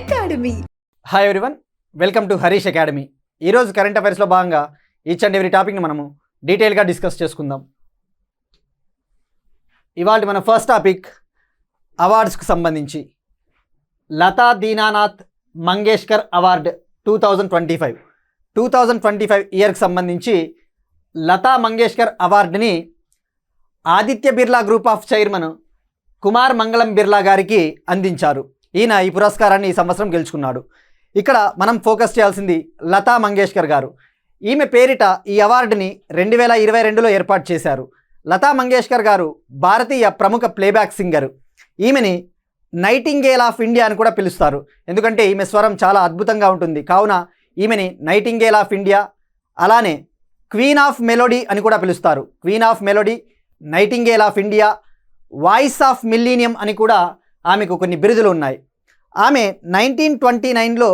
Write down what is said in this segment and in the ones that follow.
Academy. Hi everyone, welcome to Harish academy. ఈరోజు current అఫైర్స్లో భాగంగా each and every టాపిక్ని మనము డీటెయిల్గా డిస్కస్ చేసుకుందాం. ఇవాళ మన ఫస్ట్ టాపిక్ అవార్డ్స్కి సంబంధించి లతా దీనానాథ్ మంగేష్కర్ అవార్డ్ 2025 ఇయర్కి సంబంధించి లతా మంగేష్కర్ అవార్డుని Aditya Birla group of chairman Kumar మంగళం బిర్లా గారికి అందించారు. ఈయన ఈ పురస్కారాన్ని ఈ సంవత్సరం గెలుచుకున్నాడు. ఇక్కడ మనం ఫోకస్ చేయాల్సింది లతా మంగేష్కర్ గారు. ఈమె పేరిట ఈ అవార్డుని 2022లో ఏర్పాటు చేశారు. లతా మంగేష్కర్ గారు భారతీయ ప్రముఖ ప్లేబ్యాక్ సింగర్. ఈమెని నైటింగేల్ ఆఫ్ ఇండియా అని కూడా పిలుస్తారు, ఎందుకంటే ఈమె స్వరం చాలా అద్భుతంగా ఉంటుంది. కావున ఈమెని నైటింగేల్ ఆఫ్ ఇండియా, అలానే క్వీన్ ఆఫ్ మెలోడీ అని కూడా పిలుస్తారు. Queen of melody, nightingale of India, voice of millennium అని కూడా ఆమెకు కొన్ని బిరుదులు ఉన్నాయి. ఆమె 1929లో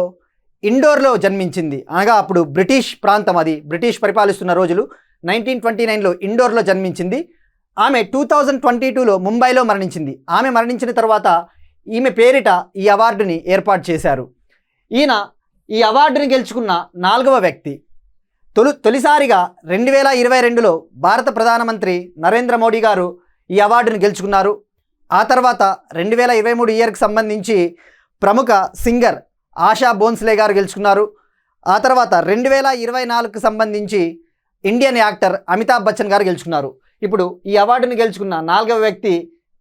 ఇండోర్లో జన్మించింది. అనగా అప్పుడు బ్రిటిష్ ప్రాంతం, అది బ్రిటిష్ పరిపాలిస్తున్న రోజులు. 1929లో ఇండోర్లో జన్మించింది. ఆమె 2022లో ముంబైలో మరణించింది. ఆమె మరణించిన తర్వాత ఈమె పేరిట ఈ అవార్డుని ఏర్పాటు చేశారు. ఈయన ఈ అవార్డుని గెలుచుకున్న 4వ వ్యక్తి. తొలిసారిగా 2022లో భారత ప్రధానమంత్రి నరేంద్ర మోడీ గారు ఈ అవార్డుని గెలుచుకున్నారు. ఆ తర్వాత 2023 ఇయర్కి సంబంధించి ప్రముఖ సింగర్ ఆశా భోన్స్లే గారు గెలుచుకున్నారు. ఆ తర్వాత 2024కి సంబంధించి ఇండియన్ యాక్టర్ అమితాబ్ బచ్చన్ గారు గెలుచుకున్నారు. ఇప్పుడు ఈ అవార్డుని గెలుచుకున్న 4వ వ్యక్తి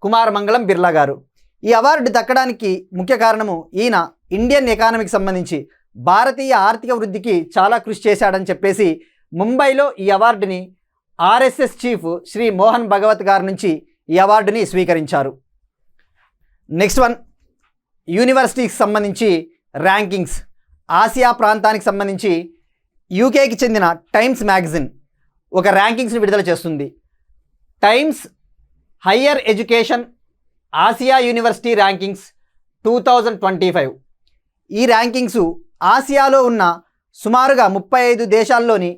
కుమార్ మంగళం బిర్లా గారు. ఈ అవార్డు దక్కడానికి ముఖ్య కారణము ఈయన ఇండియన్ ఎకానమీకి సంబంధించి భారతీయ ఆర్థిక వృద్ధికి చాలా కృషి చేశాడని చెప్పేసి ముంబైలో ఈ అవార్డుని ఆర్ఎస్ఎస్ చీఫ్ శ్రీ మోహన్ భగవత్ గారి నుంచి ఈ అవార్డుని స్వీకరించారు. నెక్స్ట్ వన్, యూనివర్సిటీకి సంబంధించి ర్యాంకింగ్స్. ఆసియా ప్రాంతానికి సంబంధించి యూకేకి చెందిన టైమ్స్ మ్యాగజైన్ ఒక ర్యాంకింగ్స్ని విడుదల చేస్తుంది. Times Higher Education Asia University rankings 2025. ఈ ర్యాంకింగ్స్ ఆసియాలో ఉన్న సుమారుగా 35 దేశాల్లోని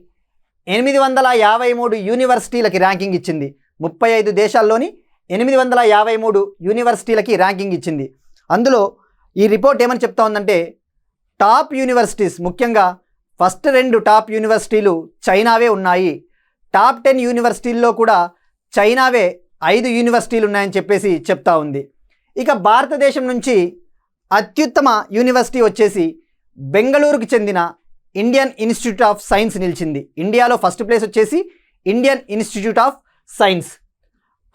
853 యూనివర్సిటీలకి ర్యాంకింగ్ ఇచ్చింది. 35 దేశాల్లోని 853 యూనివర్సిటీలకి ర్యాంకింగ్ ఇచ్చింది. అందులో ఈ రిపోర్ట్ ఏమని చెప్తా ఉందంటే, టాప్ యూనివర్సిటీస్, ముఖ్యంగా ఫస్ట్ 2 టాప్ యూనివర్సిటీలు చైనావే ఉన్నాయి. టాప్ 10 యూనివర్సిటీల్లో కూడా చైనావే 5 యూనివర్సిటీలు ఉన్నాయని చెప్పేసి చెప్తా ఉంది. ఇక భారతదేశం నుంచి అత్యుత్తమ యూనివర్సిటీ వచ్చేసి బెంగళూరుకు చెందిన ఇండియన్ ఇన్స్టిట్యూట్ ఆఫ్ సైన్స్ నిలిచింది. ఇండియాలో ఫస్ట్ ప్లేస్ వచ్చేసి ఇండియన్ ఇన్స్టిట్యూట్ ఆఫ్ సైన్స్.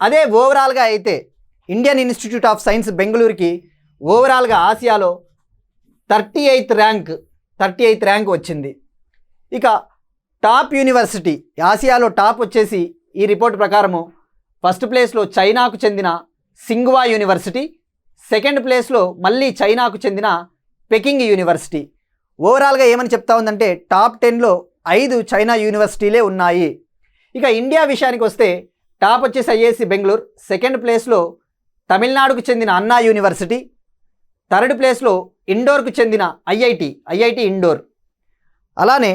అదే ఓవరాల్గా అయితే ఇండియన్ ఇన్స్టిట్యూట్ ఆఫ్ సైన్స్ బెంగళూరుకి ఓవరాల్గా ఆసియాలో 38th ర్యాంక్ వచ్చింది. ఇక టాప్ యూనివర్సిటీ ఆసియాలో టాప్ వచ్చేసి ఈ రిపోర్ట్ ప్రకారము ఫస్ట్ ప్లేస్లో చైనాకు చెందిన సింగ్వా యూనివర్సిటీ, సెకండ్ ప్లేస్లో మళ్ళీ చైనాకు చెందిన పెకింగ్ యూనివర్సిటీ. ఓవరాల్గా ఏమని చెప్తా ఉందంటే టాప్ 10లో 5 చైనా యూనివర్సిటీలే ఉన్నాయి. ఇక ఇండియా విషయానికి వస్తే టాప్ వచ్చేసి ఐఐసి బెంగళూరు, సెకండ్ ప్లేస్లో తమిళనాడుకు చెందిన అన్నా యూనివర్సిటీ, థర్డ్ ప్లేస్లో ఇండోర్కు చెందిన ఐఐటి ఇండోర్. అలానే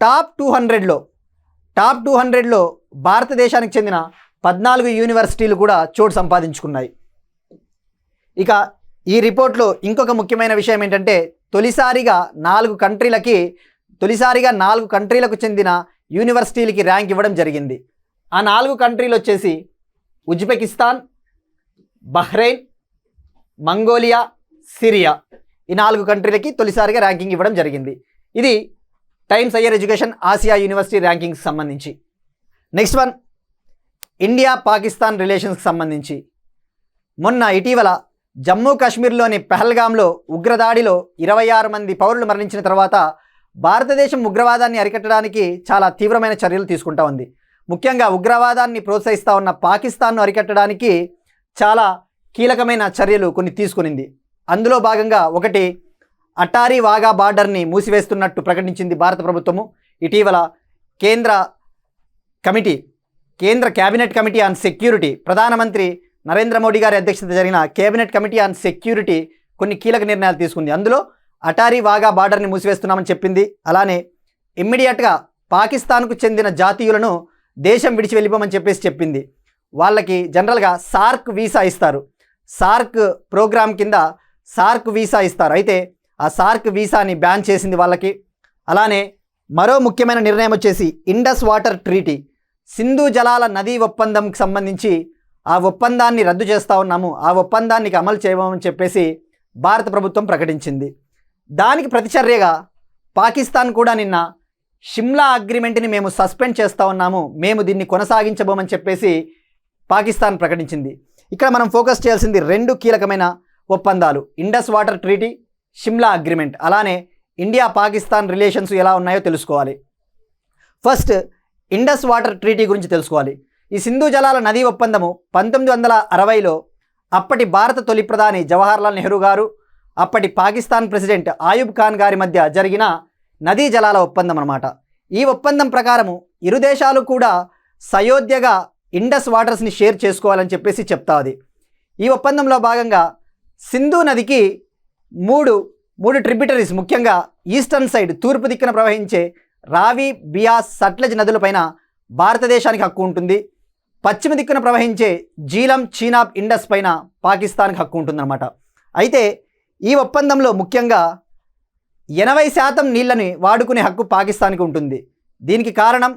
టాప్ 200లో భారతదేశానికి చెందిన 14 యూనివర్సిటీలు కూడా చోటు సంపాదించుకున్నాయి. ఇక ఈ రిపోర్ట్లో ఇంకొక ముఖ్యమైన విషయం ఏంటంటే తొలిసారిగా 4 కంట్రీలకు చెందిన యూనివర్సిటీలకి ర్యాంక్ ఇవ్వడం జరిగింది. ఆ 4 కంట్రీలు వచ్చేసి ఉజ్బెకిస్తాన్, బహ్రెయిన్, మంగోలియా, సిరియా. ఈ 4 కంట్రీలకి తొలిసారిగా ర్యాంకింగ్ ఇవ్వడం జరిగింది. ఇది Times Higher Education Asia University ర్యాంకింగ్కి సంబంధించి. నెక్స్ట్ వన్, ఇండియా పాకిస్తాన్ రిలేషన్స్కి సంబంధించి. మొన్న ఇటీవల జమ్మూ కాశ్మీర్లోని పెహల్గాంలో ఉగ్రదాడిలో 26 మంది పౌరులు మరణించిన తర్వాత భారతదేశం ఉగ్రవాదాన్ని అరికట్టడానికి చాలా తీవ్రమైన చర్యలు తీసుకుంటా ఉంది. ముఖ్యంగా ఉగ్రవాదాన్ని ప్రోత్సహిస్తూ ఉన్న పాకిస్తాన్ను అరికట్టడానికి చాలా కీలకమైన చర్యలు కొన్ని తీసుకునింది. అందులో భాగంగా ఒకటి, అటారీ వాఘా బార్డర్ని మూసివేస్తున్నట్టు ప్రకటించింది భారత ప్రభుత్వము. ఇటీవల కేంద్ర క్యాబినెట్ కమిటీ ఆన్ సెక్యూరిటీ, ప్రధానమంత్రి నరేంద్ర మోడీ గారి అధ్యక్షత జరిగిన కేబినెట్ కమిటీ ఆన్ సెక్యూరిటీ కొన్ని కీలక నిర్ణయాలు తీసుకుంది. అందులో అటారీ వాఘా బార్డర్ని మూసివేస్తున్నామని చెప్పింది. అలానే ఇమ్మీడియట్గా పాకిస్తాన్కు చెందిన జాతీయులను దేశం విడిచి వెళ్ళిపోమని చెప్పేసి చెప్పింది. వాళ్ళకి జనరల్గా సార్క్ వీసా ఇస్తారు. సార్క్ ప్రోగ్రామ్ కింద సార్క్ వీసా ఇస్తారు. అయితే ఆ సార్క్ వీసాని బ్యాన్ చేసింది వాళ్ళకి. అలానే మరో ముఖ్యమైన నిర్ణయం వచ్చేసి ఇండస్ వాటర్ ట్రీటీ, సింధు జలాల నదీ ఒప్పందంకి సంబంధించి ఆ ఒప్పందాన్ని రద్దు చేస్తూ ఉన్నాము, ఆ ఒప్పందాన్ని అమలు చేయమని చెప్పేసి భారత ప్రభుత్వం ప్రకటించింది. దానికి ప్రతిచర్యగా పాకిస్తాన్ కూడా నిన్న షిమ్లా అగ్రిమెంట్ని మేము సస్పెండ్ చేస్తూ ఉన్నాము, మేము దీన్ని కొనసాగించబోమని చెప్పేసి పాకిస్తాన్ ప్రకటించింది. ఇక్కడ మనం ఫోకస్ చేయాల్సింది రెండు కీలకమైన ఒప్పందాలు, Indus water treaty, Shimla agreement. అలానే ఇండియా పాకిస్తాన్ రిలేషన్స్ ఎలా ఉన్నాయో తెలుసుకోవాలి. ఫస్ట్ ఇండస్ వాటర్ ట్రీటీ గురించి తెలుసుకోవాలి. ఈ సింధు జలాల నదీ ఒప్పందము 1960లో అప్పటి భారత తొలి ప్రధాని జవహర్లాల్ నెహ్రూ గారు, అప్పటి పాకిస్తాన్ ప్రెసిడెంట్ ఆయుబ్ ఖాన్ గారి మధ్య జరిగిన నదీ జలాల ఒప్పందం అన్నమాట. ఈ ఒప్పందం ప్రకారము ఇరు దేశాలు కూడా సయోధ్యగా ఇండస్ వాటర్స్ని షేర్ చేసుకోవాలని చెప్పేసి చెప్తాది. ఈ ఒప్పందంలో భాగంగా సింధు నదికి మూడు ట్రిబ్యూటరీస్, ముఖ్యంగా ఈస్టర్న్ సైడ్ తూర్పు దిక్కున ప్రవహించే రావి, బియాస్, సట్లెజ్ నదులపైన భారతదేశానికి హక్కు ఉంటుంది. పశ్చిమ దిక్కున ప్రవహించే జీలం, చీనాబ్, ఇండస్ పైన పాకిస్తాన్కి హక్కు ఉంటుందన్నమాట. అయితే ఈ ఒప్పందంలో ముఖ్యంగా 80% నీళ్ళని వాడుకునే హక్కు పాకిస్తాన్కి ఉంటుంది. దీనికి కారణం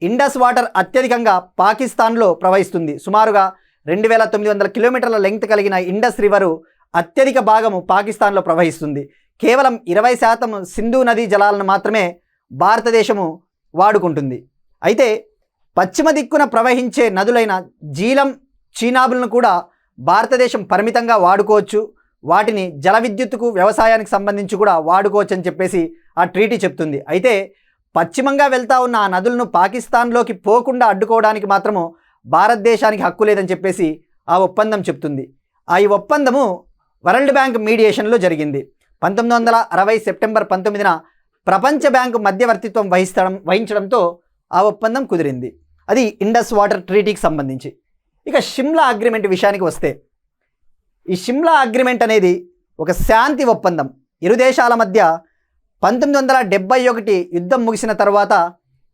ఇండస్ వాటర్ అత్యధికంగా పాకిస్తాన్లో ప్రవహిస్తుంది. సుమారుగా 2900 కిలోమీటర్ల లెంగ్త్ కలిగిన ఇండస్ రివరు అత్యధిక భాగము పాకిస్తాన్లో ప్రవహిస్తుంది. కేవలం 20% సింధు నదీ జలాలను మాత్రమే భారతదేశము వాడుకుంటుంది. అయితే పశ్చిమ దిక్కున ప్రవహించే నదులైన జీలం, చీనాబులను కూడా భారతదేశం పరిమితంగా వాడుకోవచ్చు, వాటిని జల విద్యుత్తుకు, వ్యవసాయానికి సంబంధించి కూడా వాడుకోవచ్చు అని చెప్పేసి ఆ ట్రీటీ చెప్తుంది. అయితే పశ్చిమంగా వెళ్తూ ఉన్న ఆ నదులను పాకిస్తాన్లోకి పోకుండా అడ్డుకోవడానికి మాత్రము భారతదేశానికి హక్కు లేదని చెప్పేసి ఆ ఒప్పందం చెప్తుంది. ఈ ఒప్పందము వరల్డ్ బ్యాంక్ మీడియేషన్లో జరిగింది. 1960 సెప్టెంబర్ 19న ప్రపంచ బ్యాంకు మధ్యవర్తిత్వం వహించడంతో ఆ ఒప్పందం కుదిరింది. అది ఇండస్ వాటర్ ట్రీటీకి సంబంధించి. ఇక షిమ్లా అగ్రిమెంట్ విషయానికి వస్తే, ఈ షిమ్లా అగ్రిమెంట్ అనేది ఒక శాంతి ఒప్పందం. ఇరు దేశాల మధ్య 1971 యుద్ధం ముగిసిన తర్వాత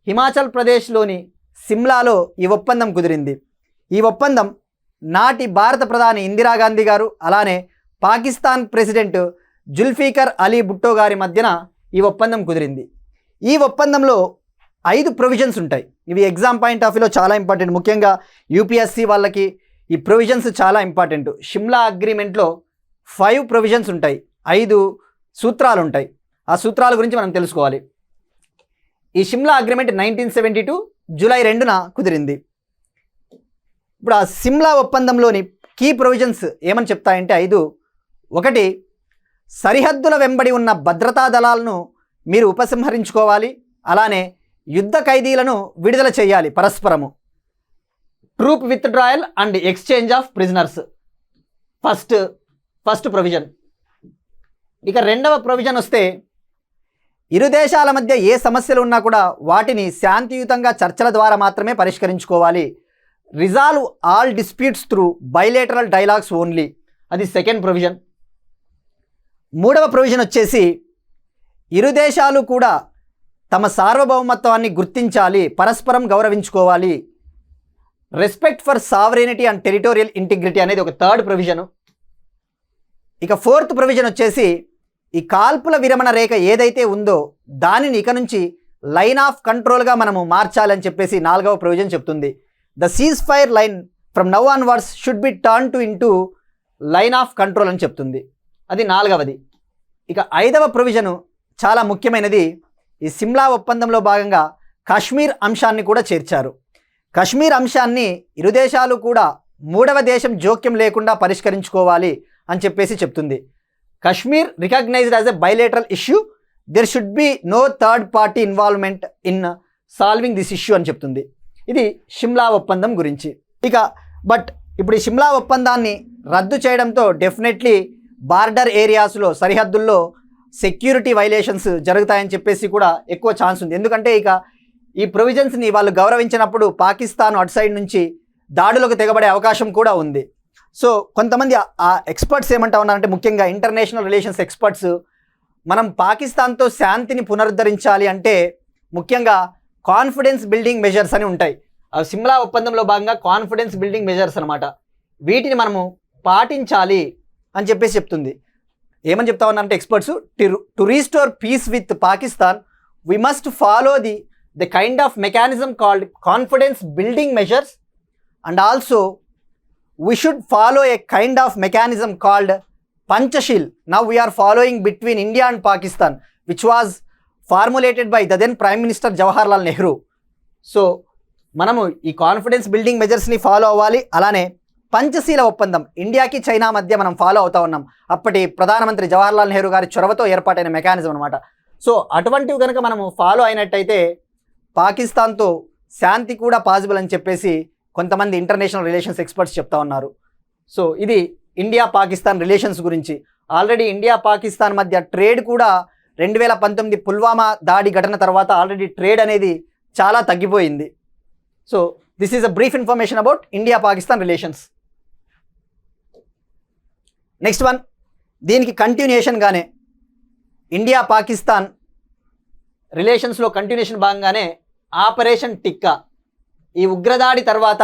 హిమాచల్ ప్రదేశ్లోని సిమ్లాలో ఈ ఒప్పందం కుదిరింది. ఈ ఒప్పందం నాటి భారత ప్రధాని ఇందిరాగాంధీ గారు, అలానే పాకిస్తాన్ ప్రెసిడెంట్ జుల్ఫికర్ అలీ భుట్టో గారి మధ్యన ఈ ఒప్పందం కుదిరింది. ఈ ఒప్పందంలో 5 ప్రొవిజన్స్ ఉంటాయి. ఇవి ఎగ్జామ్ పాయింట్ ఆఫ్ వ్యూలో చాలా ఇంపార్టెంట్. ముఖ్యంగా యూపీఎస్సీ వాళ్ళకి ఈ ప్రొవిజన్స్ చాలా ఇంపార్టెంట్. షిమ్లా అగ్రిమెంట్లో 5 ప్రొవిజన్స్ ఉంటాయి, 5 సూత్రాలు ఉంటాయి. ఆ సూత్రాల గురించి మనం తెలుసుకోవాలి. ఈ షిమ్లా అగ్రిమెంట్ 1972 జూలై 2న కుదిరింది. ఇప్పుడు ఆ సిమ్లా ఒప్పందంలోని కీ ప్రొవిజన్స్ ఏమని చెప్తాయంటే 5. 1, సరిహద్దుల వెంబడి ఉన్న భద్రతా దళాలను మీరు ఉపసంహరించుకోవాలి, అలానే యుద్ధ ఖైదీలను విడుదల చేయాలి పరస్పరము. Troop withdrawal and exchange of prisoners first provision. ఇక రెండవ ప్రొవిజన్ వస్తే, ఇరు దేశాల మధ్య ఏ సమస్యలు ఉన్నా కూడా వాటిని శాంతియుతంగా చర్చల ద్వారా మాత్రమే పరిష్కరించుకోవాలి. Resolve all disputes through bilateral dialogues only. అది సెకండ్ ప్రొవిజన్. మూడవ ప్రొవిజన్ వచ్చేసి, ఇరు దేశాలు కూడా తమ సార్వభౌమత్వాన్ని గుర్తించాలి, పరస్పరం గౌరవించుకోవాలి. Respect for sovereignty and territorial integrity అనేది ఒక థర్డ్ ప్రొవిజను. ఇక ఫోర్త్ ప్రొవిజన్ వచ్చేసి, ఈ కాల్పుల విరమణ రేఖ ఏదైతే ఉందో దానిని ఇక నుంచి లైన్ ఆఫ్ కంట్రోల్గా మనము మార్చాలని చెప్పేసి 4వ ప్రొవిజన్ చెప్తుంది. The cease fire line from now onwards should be turn into line of control అని చెప్తుంది. అది 4వది. ఇక 5వ ప్రొవిజను చాలా ముఖ్యమైనది. ఈ సిమ్లా ఒప్పందంలో భాగంగా కాశ్మీర్ అంశాన్ని కూడా చేర్చారు. కాశ్మీర్ అంశాన్ని ఇరు దేశాలు కూడా 3వ దేశం జోక్యం లేకుండా పరిష్కరించుకోవాలి అని చెప్పేసి చెప్తుంది. Kashmir recognized as a bilateral issue, there should be no third party involvement in solving this issue అని చెప్తుంది. ఇది షిమ్లా ఒప్పందం గురించి. ఇక ఇప్పుడు ఈ షిమ్లా ఒప్పందాన్ని రద్దు చేయడంతో డెఫినెట్లీ బార్డర్ ఏరియాస్లో, సరిహద్దుల్లో సెక్యూరిటీ వైలేషన్స్ జరుగుతాయని చెప్పేసి కూడా ఎక్కువ ఛాన్స్ ఉంది. ఎందుకంటే ఇక ఈ ప్రొవిజన్స్ని వాళ్ళు గౌరవించినప్పుడు పాకిస్తాన్ అటు సైడ్ నుంచి దాడులకు తెగబడే అవకాశం కూడా ఉంది. సో కొంతమంది ఆ ఎక్స్పర్ట్స్ ఏమంటా ఉన్నారంటే, ముఖ్యంగా ఇంటర్నేషనల్ రిలేషన్స్ ఎక్స్పర్ట్స్, మనం పాకిస్తాన్తో శాంతిని పునరుద్ధరించాలి అంటే ముఖ్యంగా కాన్ఫిడెన్స్ బిల్డింగ్ మెజర్స్ అని ఉంటాయి. ఆ సిమ్లా ఒప్పందంలో భాగంగా కాన్ఫిడెన్స్ బిల్డింగ్ మెజర్స్ అనమాట. వీటిని మనము పాటించాలి అని చెప్పేసి చెప్తుంది. ఏమని చెప్తా ఉన్నారంటే experts, to restore peace with Pakistan we must follow the kind of mechanism called confidence building measures and also we should follow a kind of mechanism called Panchashil. Now we are following between India and Pakistan, which was formulated by the then Prime Minister Jawaharlal Nehru. So, మనము ఈ confidence building మెజర్స్ని follow అవ్వాలి. అలానే పంచశీల ఒప్పందం ఇండియాకి China మధ్య మనం follow అవుతా ఉన్నాం. అప్పటి ప్రధానమంత్రి జవహర్లాల్ నెహ్రూ గారి చొరవతో ఏర్పాటైన మెకానిజం అనమాట. సో అటువంటివి కనుక మనము ఫాలో అయినట్టయితే పాకిస్తాన్తో శాంతి కూడా పాసిబుల్ అని చెప్పేసి కొంతమంది ఇంటర్నేషనల్ రిలేషన్స్ ఎక్స్పర్ట్స్ చెప్తా ఉన్నారు. సో ఇది ఇండియా పాకిస్తాన్ రిలేషన్స్ గురించి. ఆల్రెడీ ఇండియా పాకిస్తాన్ మధ్య ట్రేడ్ కూడా 2019 పుల్వామా దాడి ఘటన తర్వాత ఆల్రెడీ ట్రేడ్ అనేది చాలా తగ్గిపోయింది. So this is a brief information about India Pakistan relations. Next one, దీనికి కంటిన్యూషన్గానే ఇండియా పాకిస్తాన్ రిలేషన్స్లో కంటిన్యూషన్ భాగంగానే ఆపరేషన్ టిక్కా, ఈ ఉగ్రదాడి తర్వాత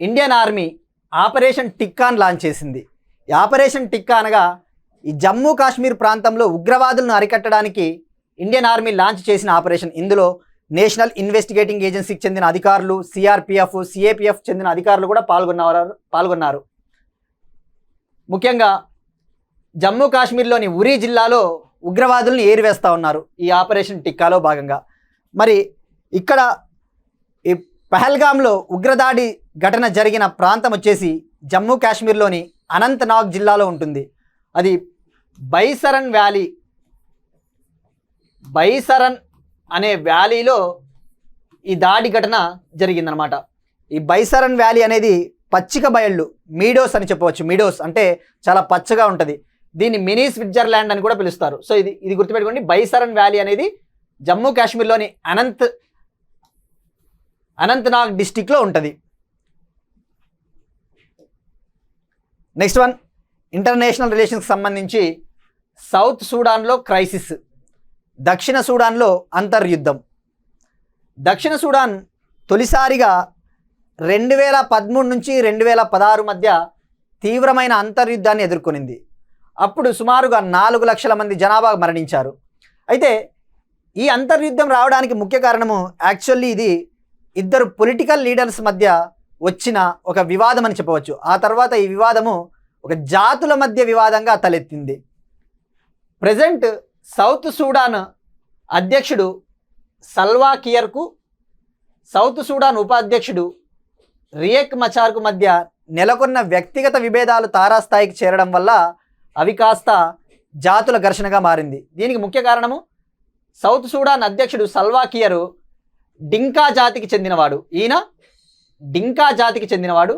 ఇండియన్ ఆర్మీ ఆపరేషన్ టిక్కాను లాంచ్ చేసింది. ఈ ఆపరేషన్ టిక్కా అనగా ఈ జమ్మూ కాశ్మీర్ ప్రాంతంలో ఉగ్రవాదులను అరికట్టడానికి ఇండియన్ ఆర్మీ లాంచ్ చేసిన ఆపరేషన్. ఇందులో నేషనల్ ఇన్వెస్టిగేటింగ్ ఏజెన్సీకి చెందిన అధికారులు, సిఆర్పిఎఫ్, సిఏపిఎఫ్ చెందిన అధికారులు కూడా పాల్గొన్నారు. ముఖ్యంగా జమ్మూ కాశ్మీర్లోని ఉరీ జిల్లాలో ఉగ్రవాదులను ఏరివేస్తూ ఉన్నారు ఈ ఆపరేషన్ టిక్కాలో భాగంగా. మరి ఇక్కడ ఈ పహల్గామ్లో ఉగ్రదాడి ఘటన జరిగిన ప్రాంతం వచ్చేసి జమ్మూ కాశ్మీర్లోని అనంతనాగ్ జిల్లాలో ఉంటుంది. అది బైసరన్ అనే వ్యాలీలో ఈ దాడి ఘటన జరిగిందనమాట. ఈ బైసరన్ వ్యాలీ అనేది పచ్చిక బయళ్ళు, మీడోస్ అని చెప్పవచ్చు. మీడోస్ అంటే చాలా పచ్చగా ఉంటుంది. దీన్ని మినీ స్విట్జర్లాండ్ అని కూడా పిలుస్తారు. సో ఇది గుర్తుపెట్టుకోండి. బైసరన్ వ్యాలీ అనేది జమ్మూ కాశ్మీర్లోని అనంతనాగ్ డిస్టిక్లో ఉంటుంది. నెక్స్ట్ వన్, ఇంటర్నేషనల్ రిలేషన్స్కి సంబంధించి సౌత్ సూడాన్లో క్రైసిస్, దక్షిణ సూడాన్లో అంతర్యుద్ధం. దక్షిణ సూడాన్ తొలిసారిగా 2013 నుంచి 2016 మధ్య తీవ్రమైన అంతర్యుద్ధాన్ని ఎదుర్కొనింది. అప్పుడు సుమారుగా 4 లక్షల మంది జనాభా మరణించారు. అయితే ఈ అంతర్యుద్ధం రావడానికి ముఖ్య కారణము యాక్చువల్లీ ఇది ఇద్దరు పొలిటికల్ లీడర్స్ మధ్య వచ్చిన ఒక వివాదం అని చెప్పవచ్చు. ఆ తర్వాత ఈ వివాదము ఒక జాతుల మధ్య వివాదంగా తలెత్తింది. ప్రజెంట్ సౌత్ సూడాన్ అధ్యక్షుడు సల్వా కియర్కు సౌత్ సూడాన్ ఉపాధ్యక్షుడు రియేక్ మచార్కు మధ్య నెలకొన్న వ్యక్తిగత విభేదాలు తారాస్థాయికి చేరడం వల్ల అవి కాస్త జాతుల ఘర్షణగా మారింది. దీనికి ముఖ్య కారణము సౌత్ సూడాన్ అధ్యక్షుడు సల్వా కియర్ డింకా జాతికి చెందినవాడు. ఈయన డింకా జాతికి చెందినవాడు.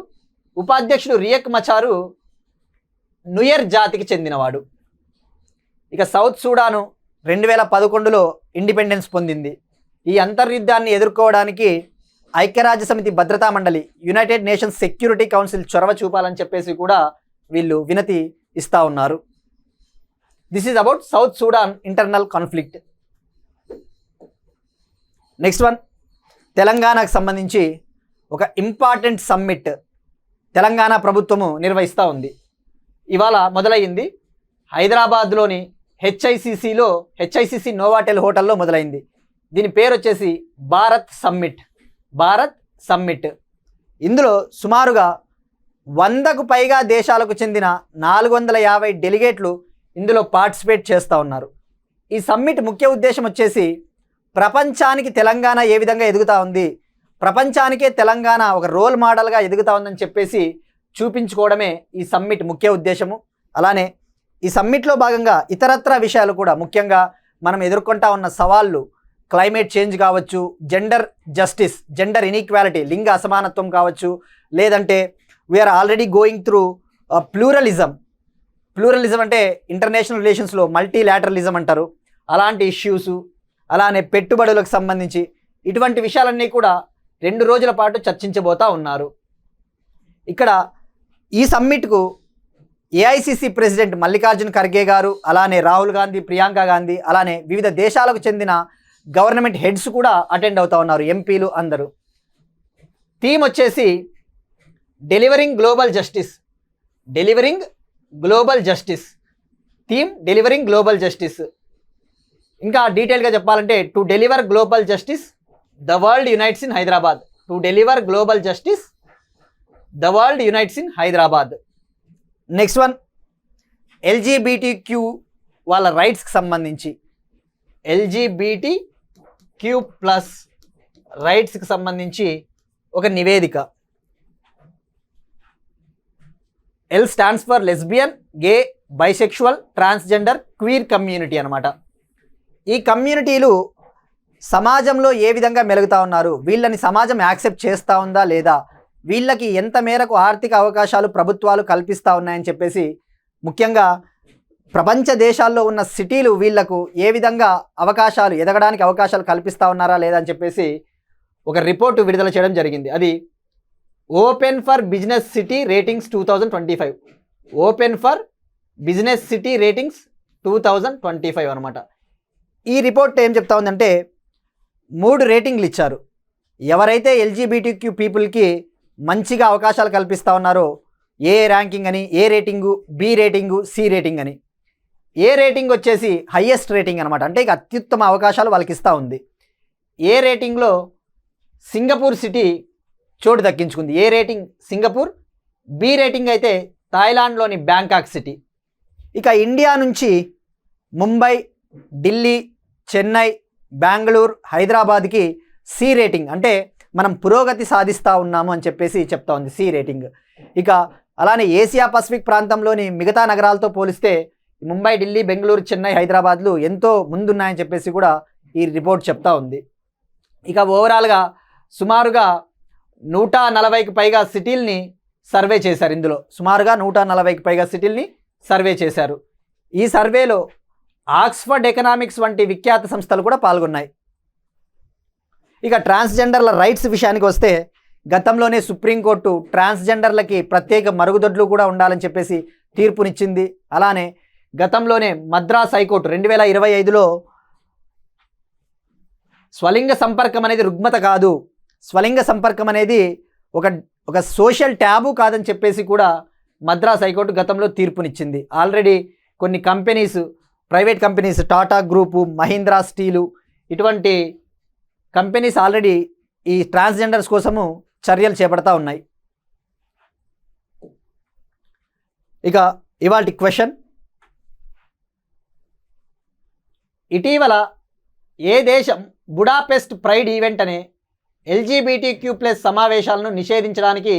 ఉపాధ్యక్షుడు రియేక్ మచారు నుయర్ జాతికి చెందినవాడు. ఇక సౌత్ సూడాను 2011లో ఇండిపెండెన్స్ పొందింది. ఈ అంతర్యుద్ధాన్ని ఎదుర్కోవడానికి ఐక్యరాజ్య సమితి భద్రతా మండలి, యునైటెడ్ నేషన్స్ సెక్యూరిటీ కౌన్సిల్ చొరవ చూపాలని చెప్పేసి కూడా వీళ్ళు వినతి ఇస్తూ ఉన్నారు. This is about south Sudan internal conflict. Next one, తెలంగాణకు సంబంధించి ఒక ఇంపార్టెంట్ సమ్మిట్ తెలంగాణ ప్రభుత్వము నిర్వహిస్తూ ఉంది. ఇవాళ మొదలయ్యింది. హైదరాబాద్లోని హెచ్ఐసిసి నోవాటెల్ హోటల్లో మొదలైంది. దీని పేరు వచ్చేసి భారత్ సమ్మిట్. ఇందులో సుమారుగా 100కు పైగా దేశాలకు చెందిన 450 డెలిగేట్లు ఇందులో పార్టిసిపేట్ చేస్తూ ఉన్నారు. ఈ సమ్మిట్ ముఖ్య ఉద్దేశం వచ్చేసి ప్రపంచానికి తెలంగాణ ఏ విధంగా ఎదుగుతూ ఉంది, ప్రపంచానికే తెలంగాణ ఒక రోల్ మోడల్గా ఎదుగుతూ ఉందని చెప్పేసి చూపించుకోవడమే ఈ సమ్మిట్ ముఖ్య ఉద్దేశము. అలానే ఈ సమ్మిట్లో భాగంగా ఇతరత్ర విషయాలు కూడా, ముఖ్యంగా మనం ఎదుర్కొంటా ఉన్న సవాళ్ళు, క్లైమేట్ చేంజ్ కావచ్చు, జెండర్ జస్టిస్, జెండర్ ఇన్ఈక్వాలిటీ, లింగ అసమానత్వం కావచ్చు, లేదంటే we're already going through pluralism అంటే ఇంటర్నేషనల్ రిలేషన్స్లో మల్టీలాటరలిజం అంటారు. అలాంటి ఇష్యూసు, అలానే పెట్టుబడులకు సంబంధించి ఇటువంటి విషయాలన్నీ కూడా 2 రోజుల పాటు చర్చించబోతూ ఉన్నారు. ఇక్కడ ఈ సమ్మిట్కు ఏఐసిసి ప్రెసిడెంట్ మల్లికార్జున్ ఖర్గే గారు, అలానే రాహుల్ గాంధీ, ప్రియాంక గాంధీ, అలానే వివిధ దేశాలకు చెందిన గవర్నమెంట్ హెడ్స్ కూడా అటెండ్ అవుతూ ఉన్నారు, ఎంపీలు అందరూ. థీమ్ వచ్చేసి delivering global justice. Theme delivering global justice. ఇంకా డీటెయిల్గా చెప్పాలంటే to deliver global justice the world unites in Hyderabad. To deliver global justice the world unites in Hyderabad. Next one LGBTQ వాళ్ళ రైట్స్కి సంబంధించి ఎల్జీబీటీక్యూ ప్లస్ రైట్స్కి సంబంధించి ఒక నివేదిక. L stands for lesbian, gay, bisexual, transgender, queer community అనమాట. ఈ కమ్యూనిటీలు సమాజంలో ఏ విధంగా మెలుగుతూ ఉన్నారు, వీళ్ళని సమాజం యాక్సెప్ట్ చేస్తూ ఉందా లేదా, వీళ్ళకి ఎంత మేరకు ఆర్థిక అవకాశాలు ప్రభుత్వాలు కల్పిస్తూ ఉన్నాయని చెప్పేసి, ముఖ్యంగా ప్రపంచ దేశాల్లో ఉన్న సిటీలు వీళ్లకు ఏ విధంగా అవకాశాలు ఎదగడానికి అవకాశాలు కల్పిస్తూ ఉన్నారా లేదా అని చెప్పేసి ఒక రిపోర్టు విడుదల చేయడం జరిగింది. అది open for business city ratings 2025. Open for business city ratings 2025 అనమాట. ఈ రిపోర్ట్ ఏం చెప్తా ఉందంటే 3 రేటింగ్లు ఇచ్చారు. ఎవరైతే ఎల్జీబీటీక్యూ పీపుల్కి మంచిగా అవకాశాలు కల్పిస్తూ ఉన్నారో ఏ ర్యాంకింగ్ అని, A rating, B rating, C rating అని. ఏ రేటింగ్ వచ్చేసి హయ్యెస్ట్ రేటింగ్ అనమాట, అంటే ఇక అత్యుత్తమ అవకాశాలు వాళ్ళకి ఇస్తూ ఉంది. ఏ రేటింగ్లో సింగపూర్ సిటీ చోటు దక్కించుకుంది. ఏ రేటింగ్ సింగపూర్, బి రేటింగ్ అయితే థాయిలాండ్లోని బ్యాంకాక్ సిటీ. ఇక ఇండియా నుంచి ముంబై, ఢిల్లీ, చెన్నై, బెంగళూరు, హైదరాబాద్కి సి రేటింగ్, అంటే మనం పురోగతి సాధిస్తూ ఉన్నాము అని చెప్పేసి చెప్తా ఉంది సి రేటింగ్. ఇక అలానే ఏసియా పసిఫిక్ ప్రాంతంలోని మిగతా నగరాలతో పోలిస్తే ముంబై, ఢిల్లీ, బెంగళూరు, చెన్నై, హైదరాబాద్లు ఎంతో ముందున్నాయని చెప్పేసి కూడా ఈ రిపోర్ట్ చెప్తా ఉంది. ఇక ఓవరాల్గా సుమారుగా 140కి పైగా సిటీల్ని సర్వే చేశారు. ఇందులో సుమారుగా 140కి పైగా సిటీల్ని సర్వే చేశారు. ఈ సర్వేలో ఆక్స్ఫర్డ్ ఎకనామిక్స్ వంటి విఖ్యాత సంస్థలు కూడా పాల్గొన్నాయి. ఇక ట్రాన్స్జెండర్ల రైట్స్ విషయానికి వస్తే గతంలోనే సుప్రీంకోర్టు ట్రాన్స్జెండర్లకి ప్రత్యేక మరుగుదొడ్లు కూడా ఉండాలని చెప్పేసి తీర్పునిచ్చింది. అలానే గతంలోనే మద్రాస్ హైకోర్టు 2025లో స్వలింగ సంపర్కం అనేది రుగ్మత కాదు, స్వలింగ సంపర్కం అనేది ఒక సోషల్ ట్యాబు కాదని చెప్పేసి కూడా మద్రాస్ హైకోర్టు గతంలో తీర్పునిచ్చింది. ఆల్రెడీ కొన్ని companies, private companies, Tata group, Mahindra steel, ఇటువంటి కంపెనీస్ ఆల్రెడీ ఈ ట్రాన్స్జెండర్స్ కోసము చర్యలు చేపడతా ఉన్నాయి. ఇక ఇవాల్టి క్వశ్చన్, ఇటీవల ఏ దేశం బుడాపెస్ట్ ప్రైడ్ ఈవెంట్ అనే LGBTQ+ సమావేశాలను నిషేధించడానికి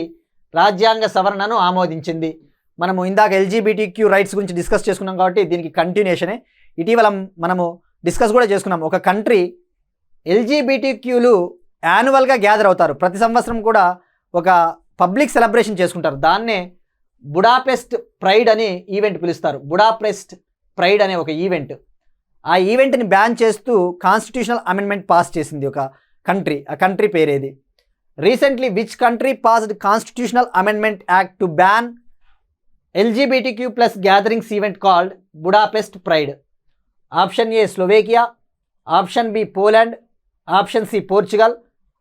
రాజ్యాంగ సవరణను ఆమోదించింది? మనము ఇందాక LGBTQ రైట్స్ గురించి డిస్కస్ చేసుకున్నాం కాబట్టి దీనికి కంటిన్యూషనే. ఇటీవల మనము డిస్కస్ కూడా చేసుకున్నాం. ఒక కంట్రీ LGBTQలు యాన్యువల్గా గ్యాదర్ అవుతారు, ప్రతి సంవత్సరం కూడా ఒక పబ్లిక్ సెలబ్రేషన్ చేసుకుంటారు. దాన్నే బుడాపెస్ట్ ప్రైడ్ అని ఈవెంట్ పిలుస్తారు. బుడాపెస్ట్ ప్రైడ్ అనే ఒక ఈవెంట్. ఆ ఈవెంట్ని బ్యాన్ చేస్తూ కాన్స్టిట్యూషనల్ అమెండ్మెంట్ పాస్ చేసింది ఒక కంట్రీ. ఆ కంట్రీ పేరేది? Recently which country passed constitutional amendment act to ban LGBTQ+ gatherings event called Budapest Pride? Option A Slovakia, option B Poland, option C Portugal,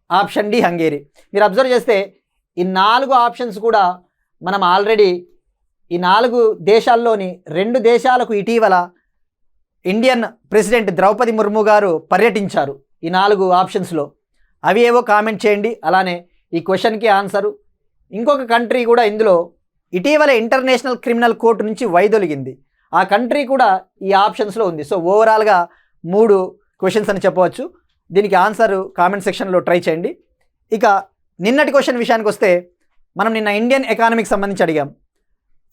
option D Hungary. మీరు observe చేస్తే ఈ 4 options కూడా మనం already ఈ 4 దేశాల్లోని 2 దేశాలకు ఇటీవల ఇండియన్ ప్రెసిడెంట్ ద్రౌపది ముర్ము గారు పర్యటించారు ఈ 4 ఆప్షన్స్లో. అవి ఏవో కామెంట్ చేయండి. అలానే ఈ క్వశ్చన్కి ఆన్సరు. ఇంకొక కంట్రీ కూడా ఇందులో ఇటీవల ఇంటర్నేషనల్ క్రిమినల్ కోర్టు నుంచి వైదొలిగింది. ఆ కంట్రీ కూడా ఈ ఆప్షన్స్లో ఉంది. సో ఓవరాల్గా 3 క్వశ్చన్స్ అని చెప్పవచ్చు. దీనికి ఆన్సర్ కామెంట్ సెక్షన్లో ట్రై చేయండి. ఇక నిన్నటి క్వశ్చన్ విషయానికి వస్తే మనం నిన్న ఇండియన్ ఎకానమీకి సంబంధించి అడిగాం.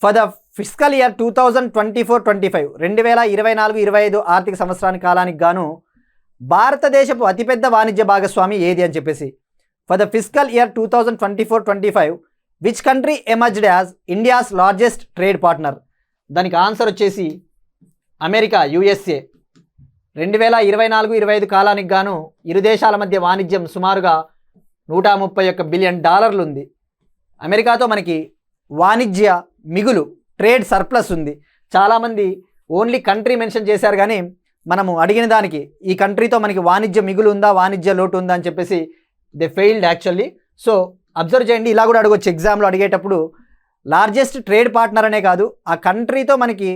ఫర్ ద ఫిస్కల్ ఇయర్ 2024-25 2024-25 ఆర్థిక సంవత్సరానికి కాలానికి గాను భారతదేశపు అతిపెద్ద వాణిజ్య భాగస్వామి ఏది అని చెప్పేసి. For the fiscal year 2024-25 which country emerged as India's largest trade partner? దానికి ఆన్సర్ వచ్చేసి అమెరికా, USA. 2024-25 కాలానికి గాను ఇరు దేశాల మధ్య వాణిజ్యం సుమారుగా $131 బిలియన్ ఉంది. అమెరికాతో మనకి వాణిజ్య మిగులు, ట్రేడ్ సర్ప్లస్ ఉంది. చాలామంది ఓన్లీ కంట్రీ మెన్షన్ చేశారు, కానీ మనము అడిగిన దానికి ఈ కంట్రీతో మనకి వాణిజ్య మిగులు ఉందా, వాణిజ్య లోటు ఉందా అని చెప్పేసి they failed actually. So observe చేయండి, ఇలా కూడా అడగొచ్చు ఎగ్జామ్లో అడిగేటప్పుడు. లార్జెస్ట్ ట్రేడ్ పార్ట్నర్ అనే కాదు, ఆ కంట్రీతో మనకి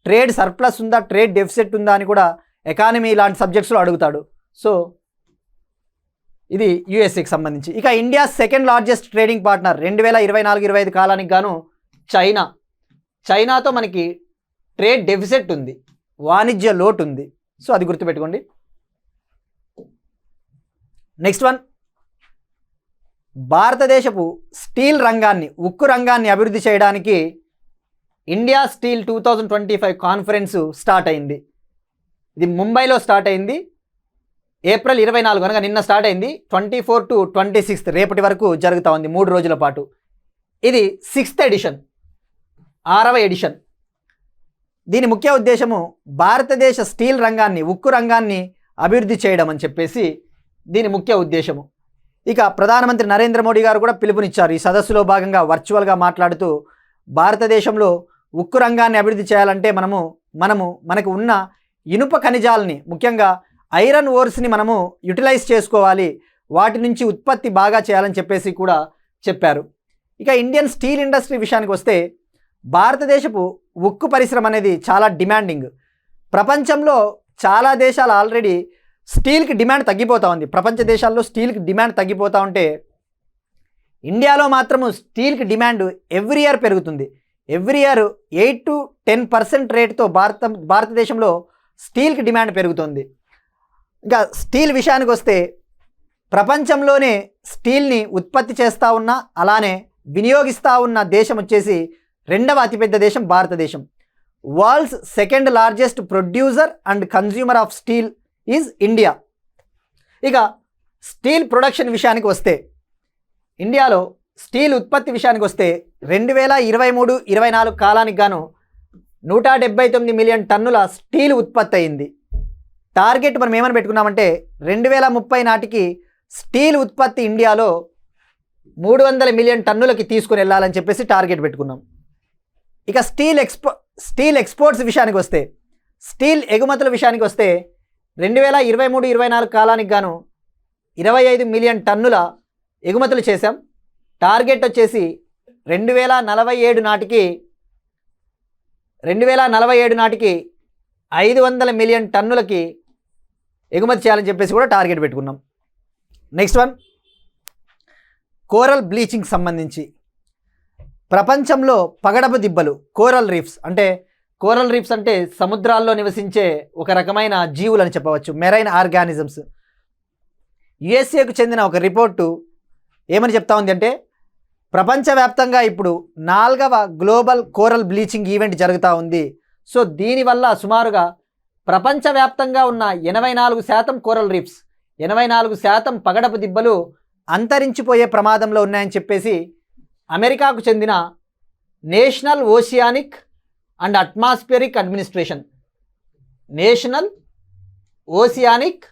ట్రేడ్ సర్ప్లస్ ఉందా, ట్రేడ్ డెఫిసిట్ ఉందా అని కూడా ఎకానమీ లాంటి సబ్జెక్ట్స్లో అడుగుతాడు. సో ఇది యుఎస్ఏకి సంబంధించి. ఇక India second largest trading partner 2024-25 కాలానికి గాను చైనా. చైనాతో మనకి ట్రేడ్ డెఫిసిట్ ఉంది, వాణిజ్య లోటు ఉంది. సో అది గుర్తుపెట్టుకోండి. నెక్స్ట్ వన్, భారతదేశపు స్టీల్ రంగాన్ని, ఉక్కు రంగాన్ని అభివృద్ధి చేయడానికి ఇండియా స్టీల్ 2025 కాన్ఫరెన్స్ స్టార్ట్ అయింది. ఇది ముంబైలో స్టార్ట్ అయింది. ఏప్రిల్ 24 అనగా నిన్న స్టార్ట్ అయింది. 24 to 26 రేపటి వరకు జరుగుతూ ఉంది, 3 రోజుల పాటు. ఇది 6th ఎడిషన్, 6వ ఎడిషన్. దీని ముఖ్య ఉద్దేశము భారతదేశ స్టీల్ రంగాన్ని, ఉక్కు రంగాన్ని అభివృద్ధి చేయడం అని చెప్పేసి దీని ముఖ్య ఉద్దేశము. ఇక ప్రధానమంత్రి నరేంద్ర మోడీ గారు కూడా పిలుపునిచ్చారు. ఈ సదస్సులో భాగంగా వర్చువల్గా మాట్లాడుతూ భారతదేశంలో ఉక్కు రంగాన్ని అభివృద్ధి చేయాలంటే మనకు ఉన్న ఇనుప ఖనిజాలని, ముఖ్యంగా ఐరన్ ఓర్స్ని మనము యూటిలైజ్ చేసుకోవాలి, వాటి నుంచి ఉత్పత్తి బాగా చేయాలని చెప్పేసి కూడా చెప్పారు. ఇక ఇండియన్ స్టీల్ ఇండస్ట్రీ విషయానికి వస్తే భారతదేశపు ఉక్కు పరిశ్రమ అనేది చాలా డిమాండింగ్. ప్రపంచంలో చాలా దేశాలు ఆల్రెడీ స్టీల్కి డిమాండ్ తగ్గిపోతూ ఉంది. ప్రపంచ దేశాల్లో స్టీల్కి డిమాండ్ తగ్గిపోతూ ఉంటే ఇండియాలో మాత్రము స్టీల్కి డిమాండ్ ఎవ్రీ ఇయర్ పెరుగుతుంది. ఎవ్రీ ఇయర్ 8 to 10% రేట్తో భారతదేశంలో స్టీల్కి డిమాండ్ పెరుగుతుంది. ఇంకా స్టీల్ విషయానికి వస్తే ప్రపంచంలోనే స్టీల్ని ఉత్పత్తి చేస్తూ ఉన్న, అలానే వినియోగిస్తూ ఉన్న దేశం వచ్చేసి 2వ అతిపెద్ద దేశం భారతదేశం. World's second largest producer and consumer of steel is India. ఇక స్టీల్ ప్రొడక్షన్ విషయానికి వస్తే, ఇండియాలో స్టీల్ ఉత్పత్తి విషయానికి వస్తే 2023-24 కాలానికి గాను 179 మిలియన్ టన్నుల స్టీల్ ఉత్పత్తి అయింది. టార్గెట్ మనం ఏమని పెట్టుకున్నామంటే 2030 నాటికి స్టీల్ ఉత్పత్తి ఇండియాలో 300 మిలియన్ టన్నులకి తీసుకుని వెళ్ళాలని చెప్పేసి టార్గెట్ పెట్టుకున్నాం. ఇక స్టీల్ ఎక్స్పోర్ట్స్ విషయానికి వస్తే, స్టీల్ ఎగుమతుల విషయానికి వస్తే 2023-24 కాలానికి గాను 25 మిలియన్ టన్నుల ఎగుమతులు చేశాం. టార్గెట్ వచ్చేసి 2047 నాటికి 500 మిలియన్ టన్నులకి ఎగుమతి చేయాలని చెప్పేసి కూడా టార్గెట్ పెట్టుకున్నాం. నెక్స్ట్ వన్, కోరల్ బ్లీచింగ్ సంబంధించి ప్రపంచంలో పగడపు దిబ్బలు, కోరల్ రీఫ్స్ అంటే సముద్రాల్లో నివసించే ఒక రకమైన జీవులు అని చెప్పవచ్చు, మెరైన్ ఆర్గానిజమ్స్. యుఎస్ఏకు చెందిన ఒక రిపోర్టు ఏమని చెప్తా ఉంది అంటే, ప్రపంచవ్యాప్తంగా ఇప్పుడు 4వ గ్లోబల్ కోరల్ బ్లీచింగ్ ఈవెంట్ జరుగుతూ ఉంది. సో దీనివల్ల సుమారుగా ప్రపంచవ్యాప్తంగా ఉన్న 84% కోరల్ రీఫ్స్, 84% పగడపు దిబ్బలు అంతరించిపోయే ప్రమాదంలో ఉన్నాయని చెప్పేసి అమెరికాకు చెందిన national oceanic and atmospheric administration, national oceanic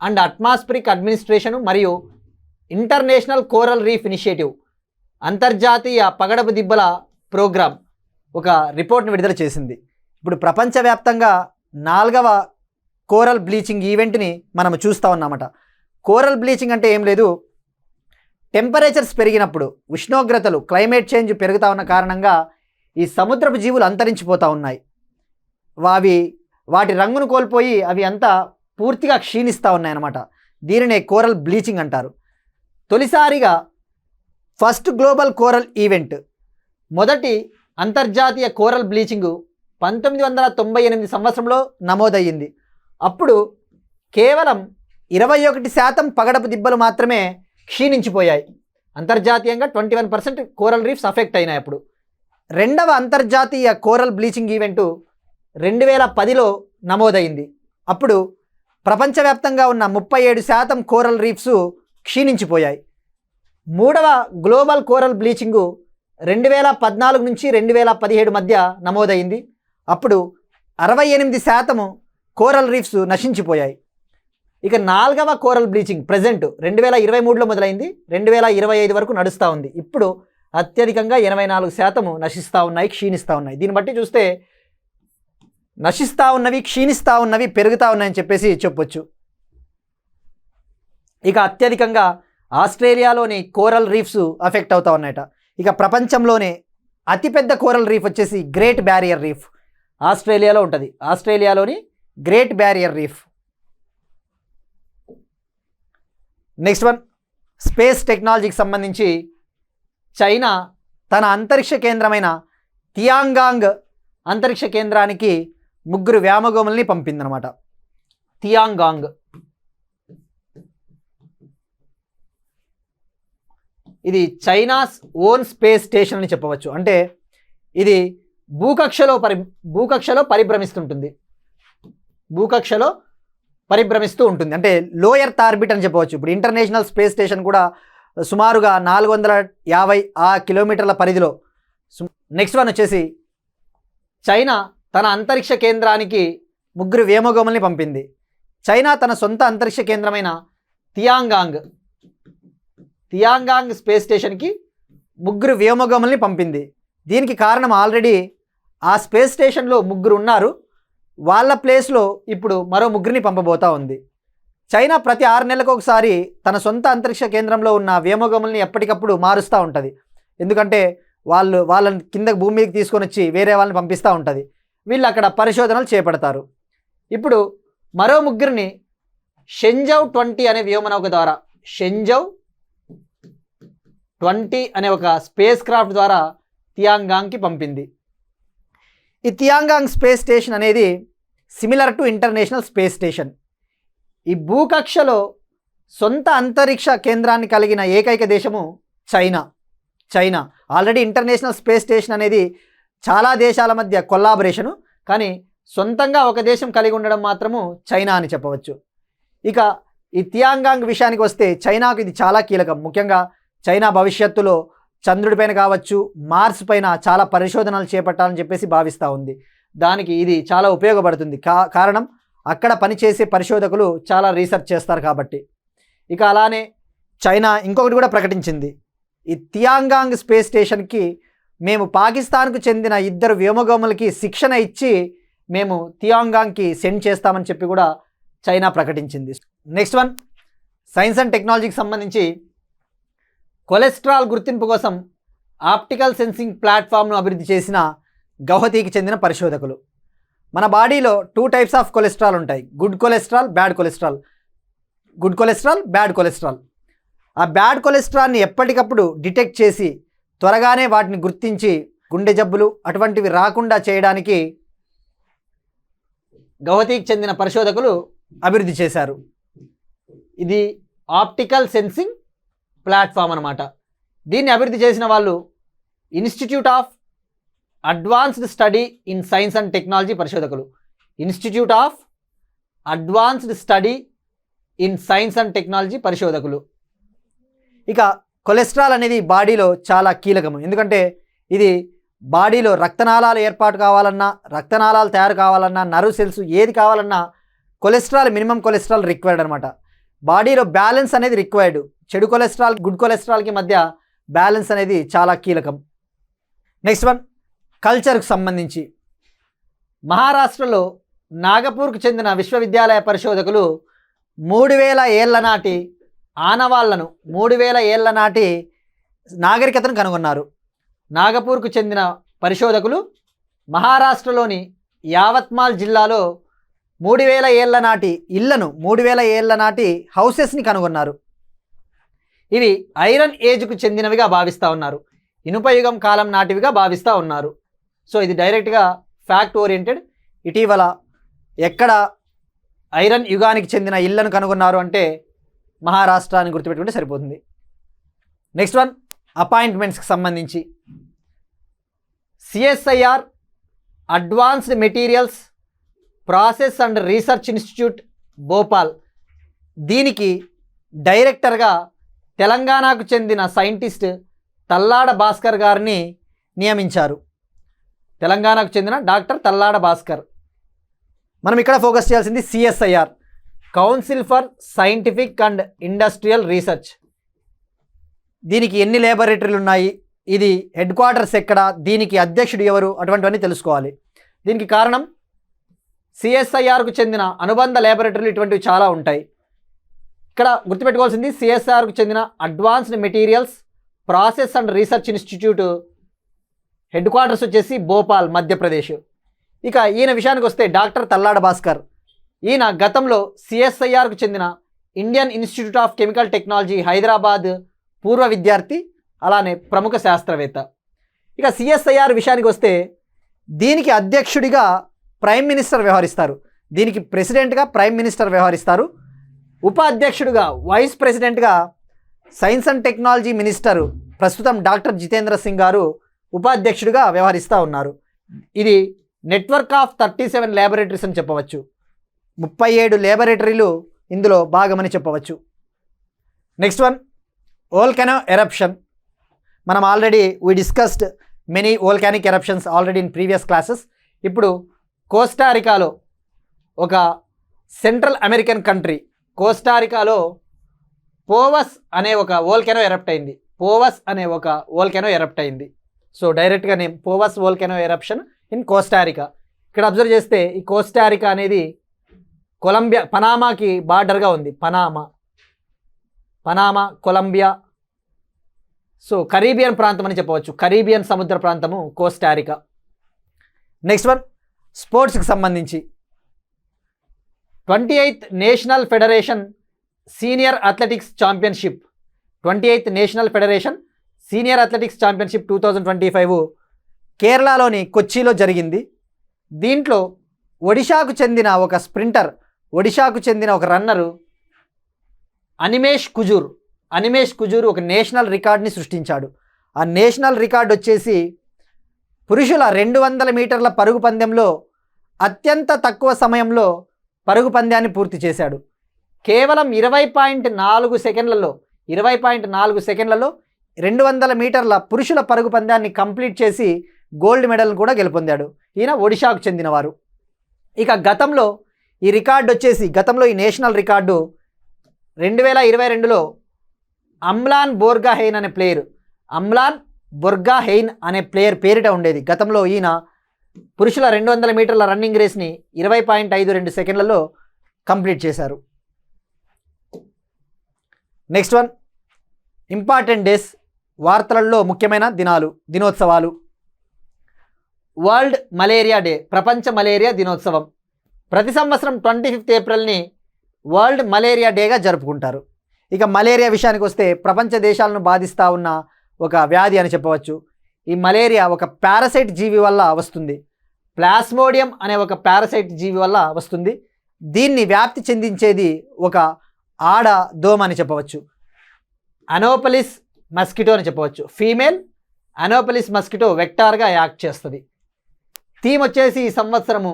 and atmospheric administration మరియు ఇంటర్నేషనల్ కోరల్ రీఫ్ ఇనిషియేటివ్, అంతర్జాతీయ పగడపు దిబ్బల ప్రోగ్రాం ఒక రిపోర్ట్ని విడుదల చేసింది. ఇప్పుడు ప్రపంచవ్యాప్తంగా 4వ కోరల్ బ్లీచింగ్ ఈవెంట్ని మనం చూస్తూ ఉన్నామట. కోరల్ బ్లీచింగ్ అంటే ఏం లేదు, టెంపరేచర్స్ పెరిగినప్పుడు, ఉష్ణోగ్రతలు, క్లైమేట్ చేంజ్ పెరుగుతూ ఉన్న కారణంగా ఈ సముద్రపు జీవులు అంతరించిపోతూ ఉన్నాయి. వాటి రంగును కోల్పోయి అవి అంతా పూర్తిగా క్షీణిస్తూ ఉన్నాయన్నమాట. దీనినే కోరల్ బ్లీచింగ్ అంటారు. తొలిసారిగా ఫస్ట్ గ్లోబల్ కోరల్ ఈవెంట్, మొదటి అంతర్జాతీయ కోరల్ బ్లీచింగ్ 1998 సంవత్సరంలో నమోదయ్యింది. అప్పుడు కేవలం 21% పగడపు దిబ్బలు మాత్రమే క్షీణించిపోయాయి. అంతర్జాతీయంగా 21% కోరల్ రీఫ్స్ అఫెక్ట్ అయినాయి. అప్పుడు 2వ అంతర్జాతీయ కోరల్ బ్లీచింగ్ ఈవెంటు 2010లో నమోదైంది. అప్పుడు ప్రపంచవ్యాప్తంగా ఉన్న 37% కోరల్ రీఫ్స్ క్షీణించిపోయాయి. 3వ గ్లోబల్ కోరల్ బ్లీచింగు 2014 నుంచి 2017 మధ్య నమోదైంది. అప్పుడు 68% కోరల్ రీఫ్స్ నశించిపోయాయి. ఇక 4వ కోరల్ బ్లీచింగ్ ప్రజెంట్ 2023లో మొదలైంది, 2025 వరకు నడుస్తూ ఉంది. ఇప్పుడు అత్యధికంగా 84% నశిస్తూ ఉన్నాయి, క్షీణిస్తూ ఉన్నాయి. దీన్ని బట్టి చూస్తే నశిస్తూ ఉన్నవి, క్షీణిస్తూ ఉన్నవి, పెరుగుతూ ఉన్నాయని చెప్పేసి చెప్పొచ్చు. ఇక అత్యధికంగా ఆస్ట్రేలియాలోని కోరల్ రీఫ్స్ అఫెక్ట్ అవుతూ ఉన్నాయట. ఇక ప్రపంచంలోనే అతిపెద్ద కోరల్ రీఫ్ వచ్చేసి గ్రేట్ బ్యారియర్ రీఫ్, ఆస్ట్రేలియాలో ఉంటుంది. ఆస్ట్రేలియాలోని great barrier reef. Next one, space టెక్నాలజీకి సంబంధించి చైనా తన అంతరిక్ష కేంద్రమైన తియాంగాంగ్ అంతరిక్ష కేంద్రానికి 3 వ్యోమగాముల్ని పంపిందనమాట. తియాంగాంగ్ ఇది చైనాస్ ఓన్ స్పేస్ స్టేషన్ అని చెప్పవచ్చు. అంటే ఇది భూకక్షలో పరిభ్రమిస్తుంటుంది. భూకక్షలో పరిభ్రమిస్తూ ఉంటుంది. అంటే లో ఎర్త్ ఆర్బిట్ అని చెప్పవచ్చు. ఇప్పుడు ఇంటర్నేషనల్ స్పేస్ స్టేషన్ కూడా సుమారుగా 450 కిలోమీటర్ల పరిధిలో. నెక్స్ట్ వన్ వచ్చేసి చైనా తన అంతరిక్ష కేంద్రానికి 3 వ్యోమగాముల్ని పంపింది. చైనా తన సొంత అంతరిక్ష కేంద్రమైన తియాంగాంగ్ స్పేస్ స్టేషన్కి 3 వ్యోమగాముల్ని పంపింది. దీనికి కారణం ఆల్రెడీ ఆ స్పేస్ స్టేషన్లో 3 ఉన్నారు. వాళ్ళ ప్లేస్లో ఇప్పుడు మరో 3ని పంపబోతా ఉంది. చైనా ప్రతి 6 నెలలకు ఒకసారి తన సొంత అంతరిక్ష కేంద్రంలో ఉన్న వ్యోమగాముల్ని ఎప్పటికప్పుడు మారుస్తూ ఉంటుంది. ఎందుకంటే వాళ్ళని కింద భూమి మీదకి తీసుకొని వచ్చి వేరే వాళ్ళని పంపిస్తూ ఉంటుంది. వీళ్ళు అక్కడ పరిశోధనలు చేపడతారు. ఇప్పుడు మరో 3ని షెంజౌ 20 అనే వ్యోమనౌక ద్వారా, షెంజౌ 20 అనే ఒక స్పేస్ క్రాఫ్ట్ ద్వారా తియాంగాంగ్కి పంపింది. ఈ తియాంగాంగ్ స్పేస్ స్టేషన్ అనేది similar to international space station. ఈ భూకక్షలో సొంత అంతరిక్ష కేంద్రాన్ని కలిగిన ఏకైక దేశము China. Already international space station అనేది చాలా దేశాల మధ్య కొల్లాబరేషను, కానీ సొంతంగా ఒక దేశం కలిగి ఉండడం మాత్రము చైనా అని చెప్పవచ్చు. ఇక ఈ తియాంగాంగ్ విషయానికి వస్తే చైనాకు ఇది చాలా కీలకం. ముఖ్యంగా చైనా భవిష్యత్తులో చంద్రుడిపైన కావచ్చు, మార్స్ పైన చాలా పరిశోధనలు చేపట్టాలని చెప్పేసి భావిస్తూ ఉంది. దానికి ఇది చాలా ఉపయోగపడుతుంది. కారణం అక్కడ పనిచేసే పరిశోధకులు చాలా రీసెర్చ్ చేస్తారు కాబట్టి. ఇక అలానే చైనా ఇంకొకటి కూడా ప్రకటించింది. ఈ తియాంగాంగ్ స్పేస్ స్టేషన్కి మేము పాకిస్తాన్కు చెందిన 2 వ్యోమగాములకి శిక్షణ ఇచ్చి మేము తియాంగాంగ్కి సెండ్ చేస్తామని చెప్పి కూడా చైనా ప్రకటించింది. నెక్స్ట్ వన్, సైన్స్ అండ్ టెక్నాలజీకి సంబంధించి కొలెస్ట్రాల్ గుర్తింపు కోసం ఆప్టికల్ సెన్సింగ్ ప్లాట్ఫామ్ను అభివృద్ధి చేసిన గౌహతికి చెందిన పరిశోధకులు. మన బాడీలో 2 టైప్స్ ఆఫ్ కొలెస్ట్రాల్ ఉంటాయి. Good cholesterol, bad cholesterol. ఆ బ్యాడ్ కొలెస్ట్రాల్ని ఎప్పటికప్పుడు డిటెక్ట్ చేసి త్వరగానే వాటిని గుర్తించి గుండె జబ్బులు అటువంటివి రాకుండా చేయడానికి గౌహతికి చెందిన పరిశోధకులు అభివృద్ధి చేశారు. ఇది ఆప్టికల్ సెన్సింగ్ ప్లాట్ఫామ్ అన్నమాట. దీన్ని అభివృద్ధి చేసిన వాళ్ళు Institute of Advanced Study in Science and Technology పరిశోధకులు. Institute of Advanced Study in Science and Technology పరిశోధకులు. ఇక కొలెస్ట్రాల్ అనేది బాడీలో చాలా కీలకము. ఎందుకంటే ఇది బాడీలో రక్తనాళాలు ఏర్పాటు కావాలన్నా, రక్తనాళాలు తయారు కావాలన్నా, నర్వ్ సెల్స్ ఏది కావాలన్నా కొలెస్ట్రాల్, మినిమం కొలెస్ట్రాల్ రిక్వైర్డ్ అనమాట. బాడీలో బ్యాలెన్స్ అనేది రిక్వైర్డ్. చెడు కొలెస్ట్రాల్, గుడ్ కొలెస్ట్రాల్కి మధ్య బ్యాలెన్స్ అనేది చాలా కీలకం. నెక్స్ట్ వన్, కల్చర్కు సంబంధించి మహారాష్ట్రలో నాగపూర్కు చెందిన విశ్వవిద్యాలయ పరిశోధకులు 3000 ఏళ్ల నాటి ఆనవాళ్లను, 3000 ఏళ్ల నాటి నాగరికతను కనుగొన్నారు. నాగపూర్కు చెందిన పరిశోధకులు మహారాష్ట్రలోని యావత్మాల్ జిల్లాలో 3000 ఏళ్ల నాటి ఇళ్లను, 3000 ఏళ్ల నాటి హౌసెస్ని కనుగొన్నారు. ఇవి ఐరన్ ఏజ్కు చెందినవిగా భావిస్తూ ఉన్నారు. ఇనుపయుగం కాలం నాటివిగా భావిస్తూ ఉన్నారు. సో ఇది డైరెక్ట్గా ఫ్యాక్ట్ ఓరియంటెడ్. ఇటీవల ఎక్కడ ఐరన్ యుగానికి చెందిన ఇళ్లను కనుగొన్నారు అంటే మహారాష్ట్ర అని గుర్తుపెట్టుకుంటే సరిపోతుంది. నెక్స్ట్ వన్, అపాయింట్మెంట్స్కి సంబంధించి CSIR advanced materials process and research institute Bhopal, దీనికి డైరెక్టర్గా తెలంగాణకు చెందిన సైంటిస్ట్ తల్లాడ భాస్కర్ గారిని నియమించారు. తెలంగాణకు చెందిన డాక్టర్ తల్లాడ భాస్కర్. మనం ఇక్కడ ఫోకస్ చేయాల్సింది CSIR, council for scientific and industrial research. దీనికి ఎన్ని ల్యాబొరేటరీలు ఉన్నాయి, ఇది హెడ్ క్వార్టర్స్ ఎక్కడ, దీనికి అధ్యక్షుడు ఎవరు, అటువంటివన్నీ తెలుసుకోవాలి. దీనికి కారణం సిఎస్ఐఆర్కు చెందిన అనుబంధ ల్యాబొరేటరీలు ఇటువంటివి చాలా ఉంటాయి. ఇక్కడ గుర్తుపెట్టుకోవాల్సింది సిఎస్ఐఆర్కు చెందిన advanced materials process and research institute head quarters వచ్చేసి భోపాల్, మధ్యప్రదేశ్. ఇక ఈయన విషయానికి వస్తే డాక్టర్ తల్లాడ భాస్కర్. ఈయన గతంలో సిఎస్ఐఆర్కు చెందిన Indian institute of chemical technology Hyderabad పూర్వ విద్యార్థి, అలానే ప్రముఖ శాస్త్రవేత్త. ఇక సిఎస్ఐఆర్ విషయానికి వస్తే దీనికి అధ్యక్షుడిగా ప్రైమ్ మినిస్టర్ వ్యవహరిస్తారు. దీనికి ప్రెసిడెంట్గా ప్రైమ్ మినిస్టర్ వ్యవహరిస్తారు. ఉపాధ్యక్షుడిగా వైస్ ప్రెసిడెంట్గా సైన్స్ అండ్ టెక్నాలజీ మినిస్టరు ప్రస్తుతం డాక్టర్ జితేంద్ర సింగ్ గారు ఉపాధ్యక్షుడిగా వ్యవహరిస్తూ ఉన్నారు. ఇది నెట్వర్క్ ఆఫ్ 37 ల్యాబొరేటరీస్ అని చెప్పవచ్చు. 37 ల్యాబొరేటరీలు ఇందులో భాగమని చెప్పవచ్చు. Next one, volcano eruption. మనం already we discussed many volcanic eruptions already in previous classes. ఇప్పుడు కోస్టారికాలో ఒక సెంట్రల్ అమెరికన్ కంట్రీ కోస్టారికాలో పోవస్ అనే ఒక వోల్కెనో ఎరప్ట్ అయింది. పోవస్ అనే ఒక వోల్కెనో ఎరప్ట్ అయింది. సో డైరెక్ట్గా name Poas volcano eruption in Costa. ఇక్కడ అబ్జర్వ్ చేస్తే ఈ కోస్టారికా అనేది కొలంబియా, పనామాకి బార్డర్గా ఉంది. పనామా, కొలంబియా, సో కరీబియన్ ప్రాంతం అని చెప్పవచ్చు. కరీబియన్ సముద్ర ప్రాంతము కోస్టారికా. నెక్స్ట్ వన్, స్పోర్ట్స్కి సంబంధించి 28th national federation senior athletics championship. 28th national federation senior athletics championship 2025 కేరళలోని కొచ్చిలో జరిగింది. దీంట్లో ఒడిషాకు చెందిన ఒక స్ప్రింటర్, ఒడిషాకు చెందిన ఒక రన్నరు అనిమేష్ కుజూర్ ఒక నేషనల్ రికార్డ్ని సృష్టించాడు. ఆ నేషనల్ రికార్డ్ వచ్చేసి పురుషుల 200 మీటర్ల పరుగు పందెంలో అత్యంత తక్కువ సమయంలో పరుగు పందాన్ని పూర్తి చేశాడు. కేవలం 20.4 సెకండ్లలో 200 మీటర్ల పురుషుల పరుగు పందాన్ని కంప్లీట్ చేసి గోల్డ్ మెడల్ కూడా గెలుపొందాడు. ఈయన ఒడిషాకు చెందినవారు. ఇక గతంలో ఈ రికార్డు వచ్చేసి, గతంలో ఈ నేషనల్ రికార్డు 2022లో అమ్లాన్ బోర్గాహెయిన్ అనే ప్లేయర్ పేరిట ఉండేది. గతంలో ఈయన పురుషుల 200 మీటర్ల రన్నింగ్ రేస్ని 20.52 సెకండ్లలో కంప్లీట్ చేశారు. నెక్స్ట్ వన్, ఇంపార్టెంట్ డేస్, వార్తలలో ముఖ్యమైన దినోత్సవాలు. వరల్డ్ మలేరియా డే, ప్రపంచ మలేరియా దినోత్సవం. ప్రతి సంవత్సరం 25th ఏప్రిల్ని వరల్డ్ మలేరియా డేగా జరుపుకుంటారు. ఇక మలేరియా విషయానికి వస్తే ప్రపంచ దేశాలను బాధిస్తూ ఉన్న ఒక వ్యాధి అని చెప్పవచ్చు. ఈ మలేరియా ఒక పారాసైట్ జీవి వల్ల వస్తుంది. ప్లాస్మోడియం అనే ఒక పారాసైట్ జీవి వల్ల వస్తుంది. దీన్ని వ్యాప్తి చెందించేది ఒక ఆడ దోమ అని చెప్పవచ్చు. అనోపలిస్ మస్కిటో అని చెప్పవచ్చు. ఫీమేల్ అనోపలిస్ మస్కిటో వెక్టార్గా యాక్ట్ చేస్తుంది. థీమ్ వచ్చేసి ఈ సంవత్సరము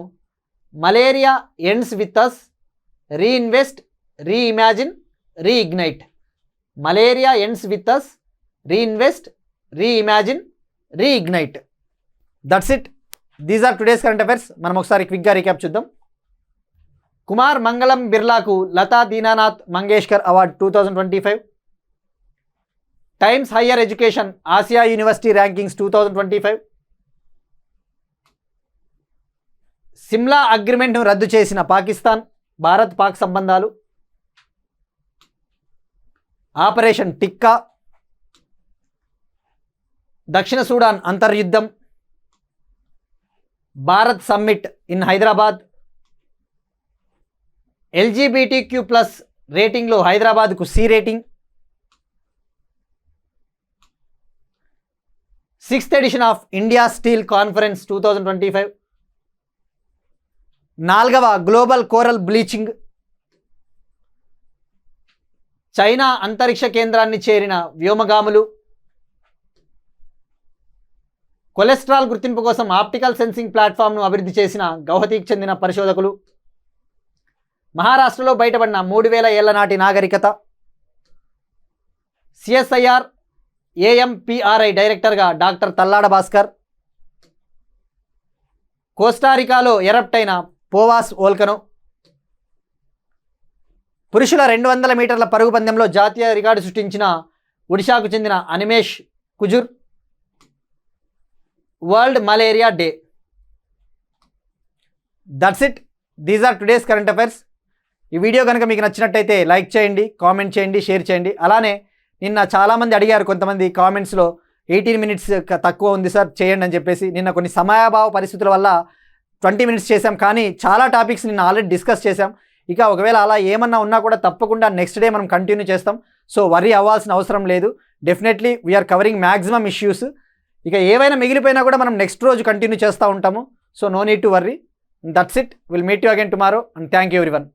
malaria ends with us, reinvest, reimagine, reignite. Malaria ends with us, reinvest, reimagine, reignite. That's it. These are today's current affairs. మనం ఒకసారి క్విక్గా రీక్యాప్ చూద్దాం. కుమార్ మంగళం బిర్లాకు Lata Dinanath Mangeshkar award 2025. Times Higher Education Asia University rankings 2025. Shimla అగ్రిమెంట్ను రద్దు చేసిన పాకిస్తాన్, భారత్ పాక్ సంబంధాలు. ఆపరేషన్ టిక్కా, దక్షిణ సూడాన్ అంతర్యుద్ధం, Bharat summit in Hyderabad, LGBTQ+ రేటింగ్లో హైదరాబాద్కు C rating, 6th edition of India steel conference 2025, 4వ గ్లోబల్ కోరల్ బ్లీచింగ్, చైనా అంతరిక్ష కేంద్రాన్ని చేరిన వ్యోమగాములు, కొలెస్ట్రాల్ గుర్తింపు కోసం ఆప్టికల్ సెన్సింగ్ ప్లాట్ఫామ్ను అభివృద్ధి చేసిన గౌహతికి చెందిన పరిశోధకులు, మహారాష్ట్రలో బయటపడిన 3000 ఏళ్ల నాటి నాగరికత, సిఎస్ఐఆర్ AMPRI డైరెక్టర్గా డాక్టర్ తల్లాడ భాస్కర్, కోస్టారికాలో ఎరప్ట్ అయిన పోవాస్ వోల్కనో, పురుషుల 200 మీటర్ల పరుగు పందెంలో జాతీయ రికార్డు సృష్టించిన ఒడిషాకు చెందిన Animesh Kujur, world malaria day. That's it. These are today's current affairs. ఈ వీడియో కనుక మీకు నచ్చినట్టయితే లైక్ చేయండి, కామెంట్ చేయండి, షేర్ చేయండి. అలానే నిన్న చాలామంది అడిగారు, కొంతమంది కామెంట్స్లో 18 minutes తక్కువ ఉంది సార్ చేయండి అని చెప్పేసి. నిన్న కొన్ని సమయాభావ పరిస్థితుల వల్ల 20 మినిట్స్ చేసాం, కానీ చాలా టాపిక్స్ నిన్న ఆల్రెడీ డిస్కస్ చేసాం. ఇక ఒకవేళ అలా ఏమన్నా ఉన్నా కూడా తప్పకుండా నెక్స్ట్ డే మనం కంటిన్యూ చేస్తాం. సో వరీ అవ్వాల్సిన అవసరం లేదు. Definitely we are covering maximum issues. ఇక ఏవైనా మిగిలిపోయినా కూడా మనం నెక్స్ట్ రోజు కంటిన్యూ చేస్తూ ఉంటాము. So no need to worry. That's it. Will meet you again tomorrow and thank you everyone.